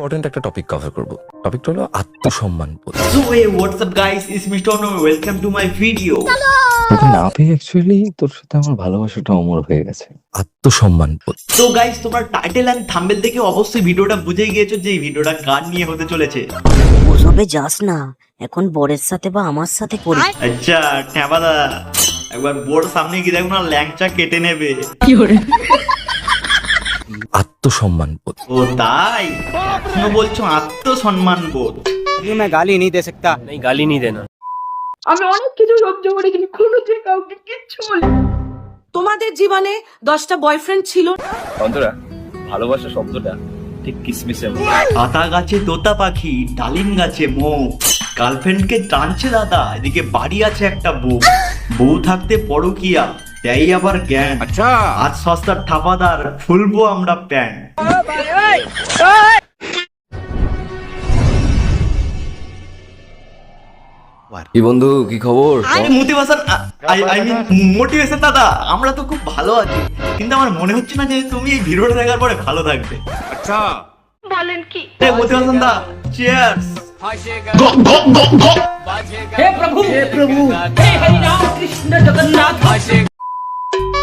Important একটা topic cover করব। টপিকটা হলো আত্মসম্মান বোধ। So hey, what's up guys? It's Mr. Ono. Welcome to my video. তোকে না পেয়ে অ্যাকচুয়ালি তোর সাথে আমার ভালোবাসাটা অমর হয়ে গেছে। আত্মসম্মান বোধ। So guys, তোমরা টাইটেল এন্ড থাম্বনেল দেখে অবশ্যই ভিডিওটা বুঝেই গিয়েছো যে এই ভিডিওটা কার নিয়ে হতে চলেছে। ওসবে যাস না, এখন বরের সাথে বা আমার সাথে করি। আচ্ছা ঠ্যাবাদা, একবার বোর্ড সামনে গিয়ে দেখো না, ল্যাংচা কেটে নেবে। আত্মসম্মান বোধ। ও তাই, তুমি বলছো আত্মসম্মান বোধ। ये मैं गाली नहीं दे सकता। नहीं गाली नहीं देना। আমি অনেক কিছু সহ্য করে কিন্তু কোনোদিন কাউকে কিচ্ছু বলি। তোমাদের জীবনে 10টা বয়ফ্রেন্ড ছিল? বন্ধুরা, ভালোবাসা শব্দটা ঠিক কিসমিসের মতো। আতা গাছে তোতা পাখি, ডালিম গাছে মৌ, গার্লফ্রেন্ডকে টানছে দাদা, এদিকে বাড়ি আছে একটা বউ, বউ থাকতে পরকিয়া, তাই আবার জ্ঞান। আচ্ছা, আজ সস্তার ঠাপাদার, ফুলবো আমরা প্যান্ট। কি বন্ধু, কি খবর? মোটিভেশন আই মিন মোটিভেশন দাদা, আমরা তো খুব ভালো আছি, কিন্তু আমার মনে হচ্ছে না যে তুমি এই ভিডিওটা দেখার পরে ভালো থাকবে। আচ্ছা বলেন কি? মোটিভেশন দা, চিয়ার্স। হে প্রভু হে হরি রাম কৃষ্ণ জগন্নাথ।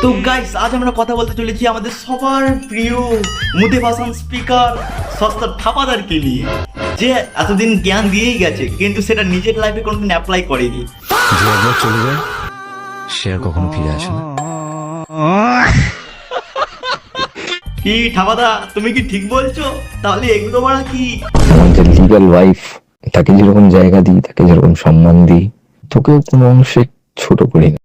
তো গাইস, আজ আমরা কথা বলতে চলেছি আমাদের সবার প্রিয় মোটিভেশন স্পিকার সস্তার ঠাপাদারকে নিয়ে, যে এতদিন জ্ঞান দিয়েই গেছে কিন্তু সেটা নিজের লাইফে কোনোদিন অ্যাপ্লাই করেনি। যে একবার চলে যায় সে আর কখনো ফিরে আসে না। কি ঠাপাদা, তুমি কি ঠিক বলছো? তাহলে এগুলো বাড়া কি? আমার যে লিগ্যাল ওয়াইফ, তাকে যেরকম জায়গা দিই, তাকে যেরকম সম্মান দিই, তোকেও কোনো অংশে ছোট করি না।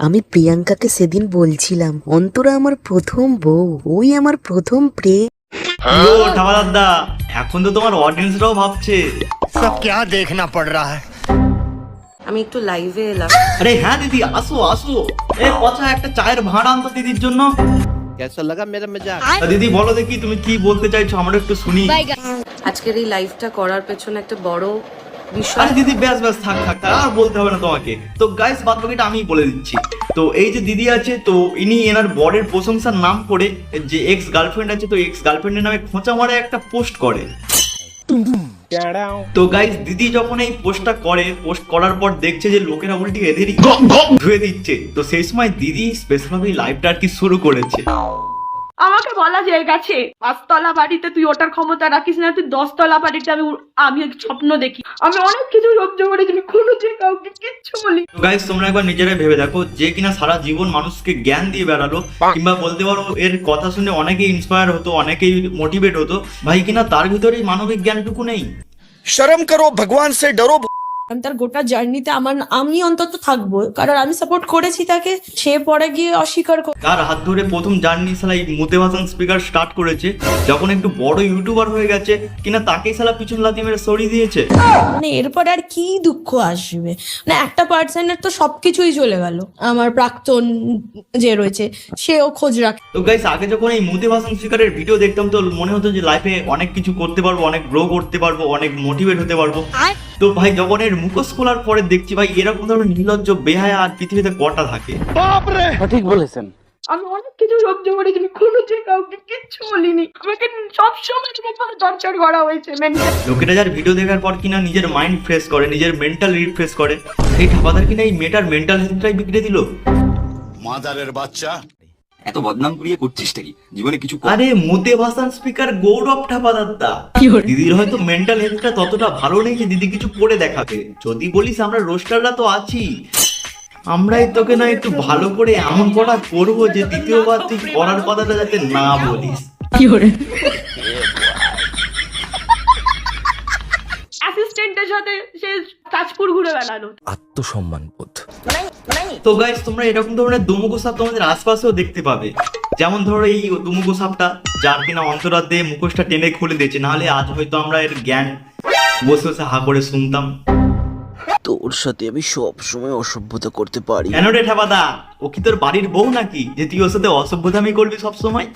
আমি প্রিয়াঙ্কাকে সেদিন বলছিলাম, অন্তরা আমার প্রথম বউ, ওই আমার প্রথম প্রেম। ও ঠাপাদার দা, এখন তো তোমার অডিয়েন্সরাও ভাবছে। আমি একটু লাইভে এলাম। আরে হ্যাঁ দিদি, আসো আসো। এ পচা, একটা চায়ের ভাঁড় আনতো দিদির জন্য। कैसा लगा मेरा मजाक? দিদি বলো দেখি তুমি কি বলতে চাইছো, আমরা একটু শুনি। আজকের এই লাইভটা করার পেছনে একটা বড় বিষয়। আরে দিদি ব্যাস ব্যাস, থাক থাক থাক, আর বলতে হবে না তোমাকে। তো গাইস, বাদ বাকিটা আমি বলে দিচ্ছি। তো এই যে দিদি আছে, তো ইনি এনার বরের প্রশংসার নাম করে, যে এক্স গার্লফ্রেন্ড আছে, তো এক্স গার্লফ্রেন্ডের নামে খোঁচা মারা একটা পোস্ট করে। তো গাইস, দিদি যখন এই পোস্টটা করে, পোস্ট করার পর দেখছে যে লোকেরা উল্টে এদেরই ধুয়ে দিচ্ছে, তো সেই সময় দিদি স্পেশালি লাইভটা আর কি শুরু করেছে। আমাকে বলা যে গেছে 5তলা বাড়িতে তুই ওটার ক্ষমতা রাখিস না, তুই 10তলা বাড়িতে আমি স্বপ্ন দেখি। আমি অনেক কিছু সহ্য করে কিন্তু কোনোদিন কাউকে কিচ্ছু বলি। তো গাইস, তোমরা একবার নিজেরাই ভেবে দেখো, যে কিনা সারা জীবন মানুষকে জ্ঞান দিয়ে বেড়ালো, কিংবা বলতে পারো এর কথা শুনে অনেকেই ইন্সপায়ার হতো, অনেকেই মোটিভেট হতো, ভাই কিনা তার ভিতরে মানবিক জ্ঞানটুকু নেই। शर्म करो, भगवान से डरो। আমি তার গোটা জার্নিতে আমি অন্তত থাকবো, কারণ আমি সাপোর্ট করেছি তাকে, সে পরে গিয়ে অস্বীকার করে। তার হাত ধরে প্রথম জার্নি সালাই মোটিভেশন স্পিকার স্টার্ট করেছে, যখন একটু বড় ইউটিউবার হয়ে গেছে কিনা তাকেই সালা পিছন লাথি মেরে সরিয়ে দিয়েছে। মানে এরপর আর কি দুঃখ আসবে? মানে একটা পার্সনের তো সবকিছুই চলে গেল। আমার প্রাক্তন যে রয়েছে সেও খোঁজ রাখে। তো গাইস, আগে যখন এই মোটিভেশন স্পিকারের ভিডিও দেখতাম, তো মনে হতো যে লাইফে অনেক কিছু করতে পারবো, অনেক গ্রো করতে পারবো, অনেক মোটিভেট হতে পারবো। তো ভাই, যখন এর মুখোশ খোলার পরে দেখছি ভাই, এরকম ধরনের নির্লজ্জ বেহায়া আর পৃথিবীতে কটা থাকে। ঠিক বলেছেন। আমি অনেক কিছু সহ্য করে কিন্তু কোনোদিন কাউকে কিচ্ছু বলিনি। আমাকে সবসময় টর্চার করা হয়েছে। লোকেরা যার ভিডিও দেখার পর কিনা নিজের মাইন্ড ফ্রেশ করে, নিজের মেন্টাল রিফ্রেশ করে, এই ঠাপাদার কিনা এই মেয়েটার মেন্টাল হেলথটাই বিগড়ে দিল। মাদারের বাচ্চা, এত বদনাম করিয়ে করছিসটা কি? জীবনে কিছু আরে মোটিভেশন স্পিকার গৌরব ঠাপাদার দা, দিদির হয়তো মেন্টাল হেলথটা ততটা ভালো নেই যে দিদি কিছু করে দেখাবে। যদি বলিস আমরা রোস্টাররা তো আছি, আমরাই তোকে না একটু ভালো করে এমন করা করবো যে দ্বিতীয়বার তুই করার কথাটা যাতে না বলিস। অ্যাসিস্ট্যান্টের সাথে সে তাজপুর ঘুরে বেড়ালো। আত্মসম্মান বোধ। তো গাইস, তোমরা এরকম ধরনের দুমুখো সাপ তোমাদের আশপাশেও দেখতে পাবে। যেমন ধরো এই দুমুখো সাপটা, যার কিনা অন্তরাত দিয়ে মুখোশটা টেনে খুলে দিয়েছে, নাহলে আজ হয়তো আমরা এর জ্ঞান বসে বসে হা করে শুনতাম। তোর সাথে আমি সব সময় অসভ্যতা করতে পারি। কেন রে ঠাপাদা, ও কি তোর বাড়ির বউ নাকি যে তুই ওর সাথে অসভ্যতামি করবি সব সময়?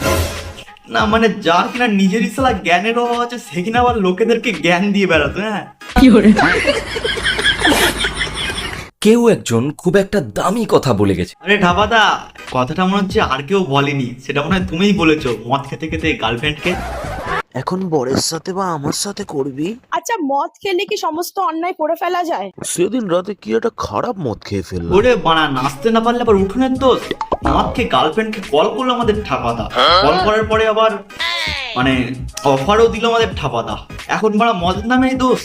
না মানে যার কিনা নিজের ইসলা জ্ঞানের অভাব আছে, সে কিনা আবার লোকেদেরকে জ্ঞান দিয়ে বেড়াতো। হ্যাঁ, কেউ একজন খুব একটা দামি কথা বলে গেছে। আরে ঠাপাদা, কথাটা মনে হচ্ছে আর কেউ বলেনি, সেটা মনে হয় তুমিই বলেছো, মদ খেতে খেতে গার্লফ্রেন্ডকে। এখন বরের সাথে বা আমার সাথে করবি? আচ্ছা, মদ খেলে কি সমস্ত অন্যায় করে ফেলা যায়? সেদিন রাতে কি একটা খারাপ মদ খেয়ে ফেললাম। ওরে বাড়া, নাচতে না পারলে আবার উঠোনের দোষ। আমাকে গার্লফ্রেন্ডকে কল করলো আমাদের ঠাপাদা, কল করার পরে আবার মানে অফারও দিল আমাদের ঠাপাদা। এখন বাড়া মদের নামে দোষ।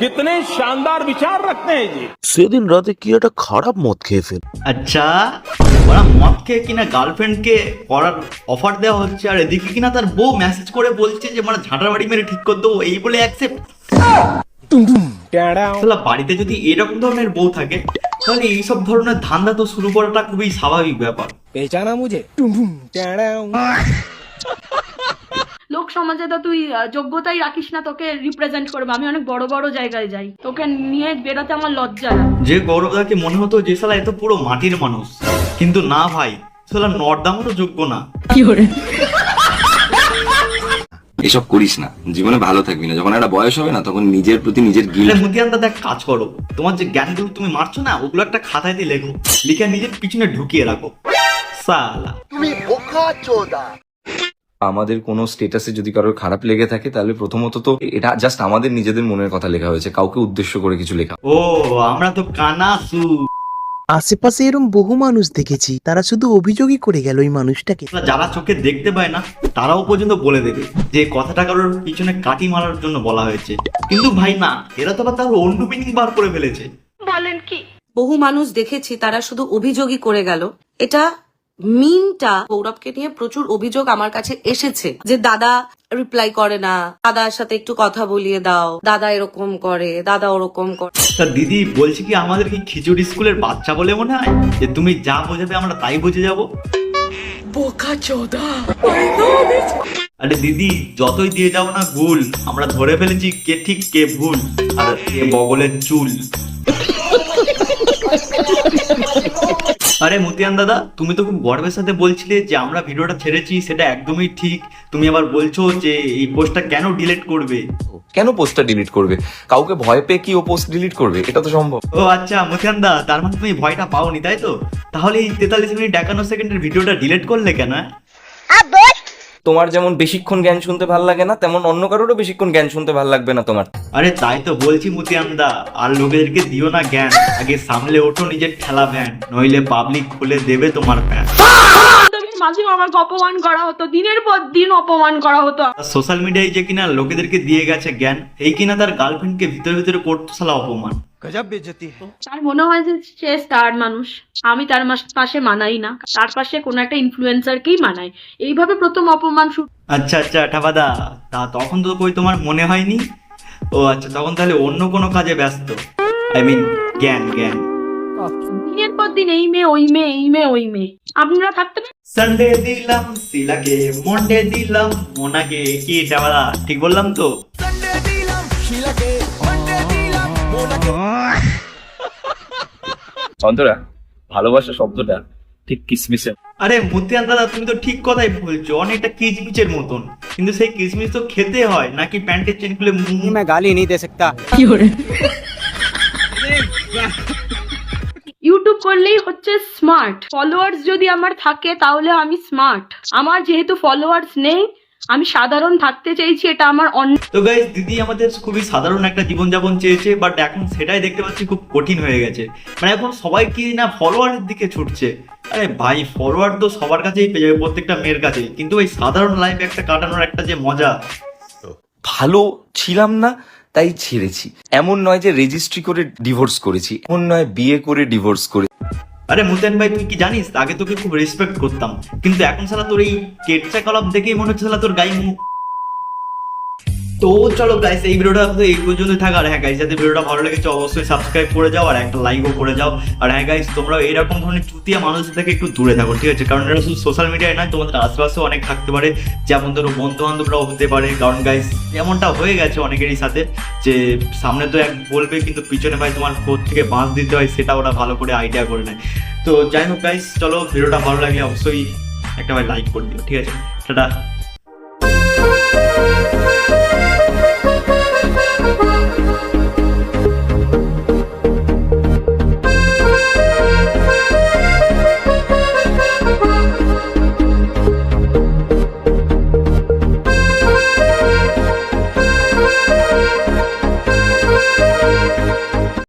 कितने शानदार विचार रखते हैं जी। সেদিন রাতে কি একটা খারাপ মদ খেয়ে ফেল। আচ্ছা, ওরা মদ খেয়ে কিনা গার্লফ্রেন্ডকে করার অফার দেওয়া হচ্ছে, আর এদিকে কিনা তার বউ মেসেজ করে বলছে যে মানে ঝাঁটার বাড়ি মেরে ঠিক করে দেবো, এই বলে অ্যাকসেপ্ট। বাড়িতে যদি এরকম ধরনের বউ থাকে তাহলে এইসব ধরনের ধান্দা তো শুরু করাটা খুবই স্বাভাবিক ব্যাপার। पहचाना मुझे। লোক সমাজে তো তুই যোগ্যতাই রাখিস না তোকে রিপ্রেজেন্ট করবে। আমি অনেক বড় বড় জায়গায় যাই, তোকে নিয়ে বেরোতে আমার লজ্জা লাগে। যে গৌরবদাকে মনে হতো যে শালা এত পুরো মাটির মানুষ, কিন্তু না ভাই, শালা নর্দামেরও যোগ্য না। এসব করিস না, জীবনে ভালো থাকবি না। যখন একটা বয়স হবে না তখন নিজের প্রতি নিজের গিল্ট। মুতিয়ানদা দেখ, কাজ করো, তোমার যে জ্ঞানগুলো তুমি মারছো না ওগুলো একটা খাতায় দিয়ে লেখো, লিখে নিজের পিছনে ঢুকিয়ে রাখো। সালা আমাদের কোনো স্টেটাসে যদি কারোর খারাপ লেগে থাকে তাহলে প্রথমত তো এটা জাস্ট আমাদের নিজেদের মনের কথা লেখা হয়েছে, কাউকে উদ্দেশ্য করে কিছু লেখা। ও, আমরা তো কানাসু। আশেপাশে এরকম বহু মানুষ দেখেছি, তারা শুধু অভিযোগই করে গেল ওই মানুষটাকে। যারা চোখে দেখতে পায় না তারাও পর্যন্ত বলে দেবে যে কথাটা কারোর পিছনে কাটি মারার জন্য বলা হয়েছে, কিন্তু ভাই না, এরা তো আবার তার অন্য মিনিং বার করে ফেলেছে। বলেন কি? বহু মানুষ দেখেছি তারা শুধু অভিযোগই করে গেল। এটা মিনটা গৌরবকে নিয়ে প্রচুর অভিযোগ আমার কাছে এসেছে যে দাদা রিপ্লাই করে না, দাদার সাথে একটু কথা বলিয়ে দাও, দাদা এরকম করে, দাদা ওরকম করে। তা দিদি বলছি কি, আমাদের কি খিচুড়ি স্কুলের বাচ্চা বলে মনে হয় যে তুমি যা বোঝাবে আমরা তাই বুঝে যাবো? বোকা চোদা। আরে দিদি, যতই দিয়ে যাও না ভুল, আমরা ধরে ফেলেছি কে ঠিক কে ভুল, আর কে বগলের চুল। আরে মুতিয়ান দাদা, তুমি তো খুব গর্বের সাথে বলছিলে যে আমরা ভিডিওটা ছেড়েছি, সেটা একদমই ঠিক। তুমি আবার বলছো যে এই পোস্টটা কেন ডিলিট করবে? কেন পোস্টটা ডিলিট করবে? কাউকে ভয় পেয়ে কি ও পোস্ট ডিলিট করবে? এটা তো সম্ভব। ও আচ্ছা মুতিয়ান দা, তার মানে তুমি ভয়টা পাওনি, তাই তো? তাহলে এই 43 মিনিট 51 সেকেন্ডের ভিডিওটা ডিলিট করলে কেন? তোমার যেমন বেশিক্ষণ জ্ঞান শুনতে ভালো লাগে না, তেমন অন্য কারোরও বেশিক্ষণ জ্ঞান শুনতে ভালো লাগবে না তোমার। আরে তাই তো বলছি মুতিয়ান দা, আর লোকেদেরকে দিও না জ্ঞান, আগে সামলে ওঠো নিজের ঠেলা ভ্যান, নইলে পাবলিক খুলে দেবে তোমার প্যান। মাঝে আমাকে অপমান করা হতো, দিনের পর দিন অপমান করা হতো। সোশ্যাল মিডিয়ায় যে কিনা লোকেদেরকে দিয়ে গেছে জ্ঞান, এই কিনা তার গার্লফ্রেন্ডকে ভিতরে ভিতরে করতো শালা অপমান। गजब बेइज्जती है। তার মনে হয় যে সে স্টার মানুষ, আমি তার পাশে মানাই না, তার পাশে কোনো একটা ইনফ্লুয়েন্সারকেই মানাই। এইভাবে প্রথম অপমান শুরু। আচ্ছা আচ্ছা ঠাপাদা, তা তখন তো কই তোমার মনে হয়নি? ও আচ্ছা, তখন তাহলে অন্য কোনো কাজে ব্যস্ত, আই মিন জ্ঞান। দিনের পর দিন এই মেয়ে ওই মেয়ে, এই মেয়ে ওই মেয়ে, আপনারা থাকতে পারেন। সানডে দিলাম শিলাকে, মন্ডে দিলাম মোনাকে। কি ঠাপাদা, ঠিক বললাম তো? অন্তরা, ভালোবাসা শব্দটা ঠিক কিসমিসের। আরে মুতিয়ান দাদা, তুমি তো ঠিক কথাই বলছো, অনেকটা কিচমিচের মতন, কিন্তু সেই কিচমিচ তো খেতে হয় নাকি প্যান্টের চেন খুলে मैं गाली नहीं दे सकता। ইউটিউব করলেই হচ্ছে স্মার্ট। ফলোয়ার্স যদি আমার থাকে তাহলে আমি স্মার্ট। আমার যেহেতু ফলোয়ার্স নেই, আমি সাধারণ থাকতে চাইছি, এটা আমার তো গাইস, দিদি আমাদের খুবই সাধারণ একটা জীবনযাপন চেয়েছে, বাট এখন সেটাই দেখতে পাচ্ছি খুব কঠিন হয়ে গেছে। মানে এখন সবাই কি না ফলোয়ারের দিকে ছুটছে। আরে ভাই, ফলোয়ার তো সবার কাছেই পেয়ে যাবে, প্রত্যেকটা মেয়ের কাছেই, কিন্তু ওই সাধারণ লাইফ একটা কাটানোর একটা যে মজা। ভালো ছিলাম না তাই ছেড়েছি, এমন নয় যে রেজিস্ট্রি করে ডিভোর্স করেছি, এমন নয় বিয়ে করে ডিভোর্স করে। আরে মুতেন ভাই, তুই কি জানিস, আগে তোকে খুব রেসপেক্ট করতাম, কিন্তু এখন শালা তোর এই কেটচা কলাপ দেখেই মনে হচ্ছে শালা তোর গায়ে মুখ। তো চলো গাইস, এই ভিডিওটা তো এই পর্যন্ত থাকা। আর হ্যাঁ গাইস, যাদের ভিডিওটা ভালো লেগেছে অবশ্যই সাবস্ক্রাইব করে যাও আর একটা লাইকও করে যাও। আর হ্যাঁ গাইস, তোমরা এরকম ধরনের চুতিয়া মানুষদের থেকে একটু দূরে থাকো, ঠিক আছে? কারণ এটা শুধু সোশ্যাল মিডিয়ায় নয়, তোমাদের আশেপাশেও অনেক থাকতে পারে, যেমন ধরো বন্ধু বান্ধবরাও হতে পারে। কারণ গাইস, এমনটা হয়ে গেছে অনেকেরই সাথে যে সামনে তো এক বলবে, কিন্তু পিছনে ভাই তোমার কোথা থেকে বাঁশ দিতে হয় সেটা ওরা ভালো করে আইডিয়া করে নেয়। তো যাই হোক গাইস, চলো ভিডিওটা ভালো লাগলে অবশ্যই একটা ভাই লাইক করে দিও, ঠিক আছে? টাটা।